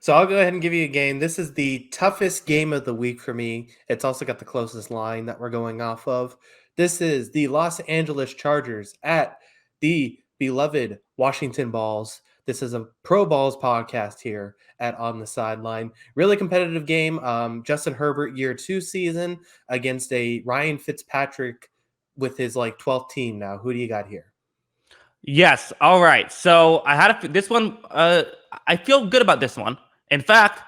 So I'll go ahead and give you a game. This is the toughest game of the week for me. It's also got the closest line that we're going off of. This is the Los Angeles Chargers at the beloved Washington Balls. This is a Pro Balls podcast here at On the Sideline. Really competitive game. Justin Herbert year 2 season against a Ryan Fitzpatrick with his 12th team now. Who do you got here? Yes. All right. So I had this one. I feel good about this one. In fact,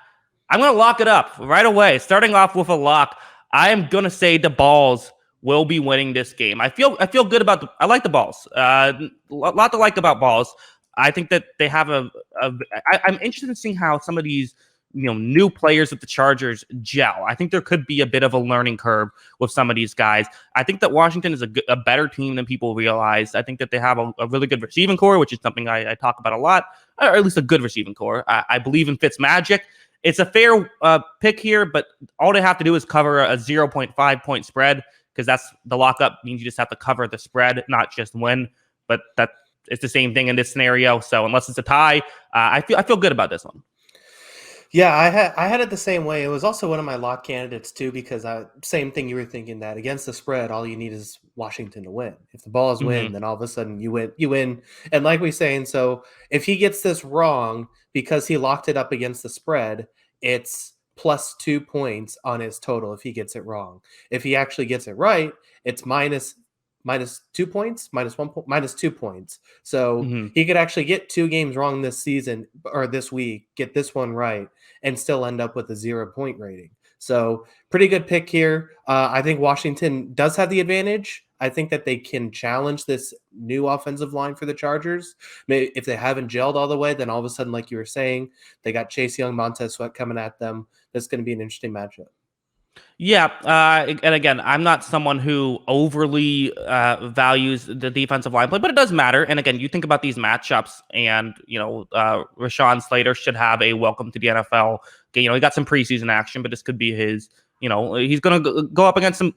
I'm going to lock it up right away. Starting off with a lock, I am going to say the Balls will be winning this game. I feel good about. I like the Balls. Lot to like about Balls. I think that they have I'm interested in seeing how some of these new players with the Chargers gel. I think there could be a bit of a learning curve with some of these guys. I think that Washington is a better team than people realize. I think that they have a really good receiving core, which is something I talk about a lot, or at least a good receiving core. I believe in Fitzmagic. It's a fair pick here, but all they have to do is cover a 0.5 point spread, because that's the lockup means you just have to cover the spread, not just win. But it's the same thing in this scenario. So unless it's a tie, I feel good about this one. Yeah, I had it the same way. It was also one of my lock candidates too, because same thing you were thinking, that against the spread, all you need is Washington to win. If the Balls win, then all of a sudden you win. You win, and like we saying, so if he gets this wrong because he locked it up against the spread, it's +2 points on his total. If he gets it wrong, if he actually gets it right, it's minus 2 points, minus 2 points. So he could actually get 2 games wrong this season or this week, get this one right, and still end up with a 0 point rating. So pretty good pick here. I think Washington does have the advantage. I think that they can challenge this new offensive line for the Chargers. Maybe if they haven't gelled all the way, then all of a sudden, like you were saying, they got Chase Young, Montez Sweat coming at them. That's going to be an interesting matchup. Yeah, and again, I'm not someone who overly values the defensive line play, but it does matter. And again, you think about these matchups, and Rashawn Slater should have a welcome to the NFL. Okay, he got some preseason action, but this could be his. He's going to go up against some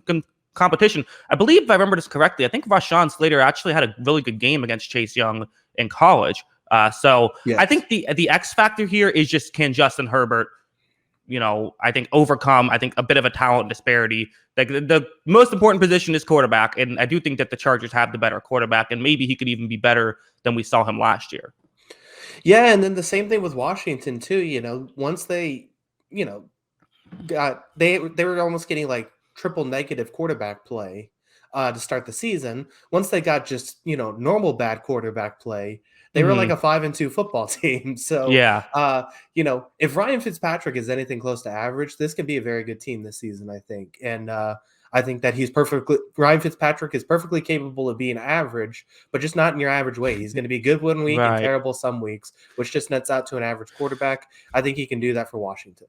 competition. I believe, if I remember this correctly, I think Rashawn Slater actually had a really good game against Chase Young in college. So Yes. I think the X factor here is just, can Justin Herbert I think overcome, a bit of a talent disparity. Like the most important position is quarterback, and I do think that the Chargers have the better quarterback, and maybe he could even be better than we saw him last year. Yeah, and then the same thing with Washington too. Once they, got they were almost getting like triple negative quarterback play to start the season. Once they got just normal bad quarterback play, they were like a 5-2 football team. So Yeah. if Ryan Fitzpatrick is anything close to average, this can be a very good team this season, I think. And I think that Ryan Fitzpatrick is perfectly capable of being average, but just not in your average way. He's going to be good one week and Right. terrible some weeks, which just nets out to an average quarterback. I think he can do that for Washington.